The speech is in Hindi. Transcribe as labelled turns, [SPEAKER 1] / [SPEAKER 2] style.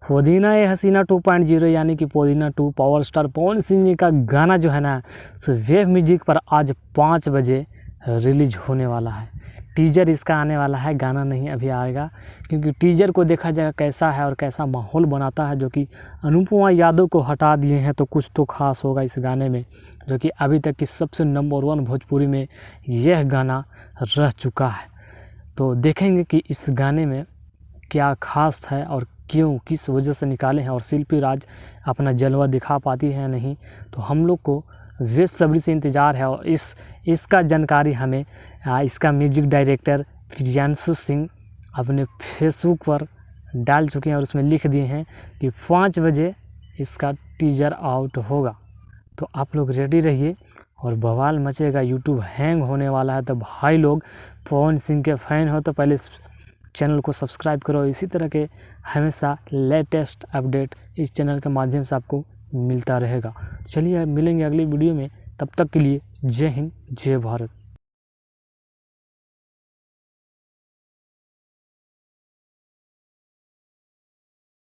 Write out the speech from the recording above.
[SPEAKER 1] पुदीना ये हसीना 2.0 यानी कि पुदीना 2 पावर स्टार पवन सिंह जी का गाना जो है ना, सो वेव म्यूजिक पर आज 5 बजे रिलीज होने वाला है। टीजर इसका आने वाला है, गाना नहीं अभी आएगा, क्योंकि टीजर को देखा जाएगा कैसा है और कैसा माहौल बनाता है। जो कि अनुपमा यादव को हटा दिए हैं तो कुछ तो खास होगा इस गाने में, जो कि अभी तक की सबसे नंबर 1 भोजपुरी में यह गाना रह चुका है। तो देखेंगे कि इस गाने में क्या खास है और क्यों, किस वजह से निकाले हैं, और शिल्पी राज अपना जलवा दिखा पाती है या नहीं। तो हम लोग को बेसब्री से इंतज़ार है। और इसका जानकारी हमें इसका म्यूजिक डायरेक्टर प्रियांशु सिंह अपने फेसबुक पर डाल चुके हैं और उसमें लिख दिए हैं कि 5 बजे इसका टीजर आउट होगा। तो आप लोग रेडी रहिए और बवाल मचेगा, यूट्यूब हैंग होने वाला है। तो भाई लोग पवन सिंह के फ़ैन हो तो पहले चैनल को सब्सक्राइब करो। इसी तरह के हमेशा लेटेस्ट अपडेट इस चैनल के माध्यम से आपको मिलता रहेगा। चलिए मिलेंगे अगली वीडियो में, तब तक के लिए जय हिंद जय भारत।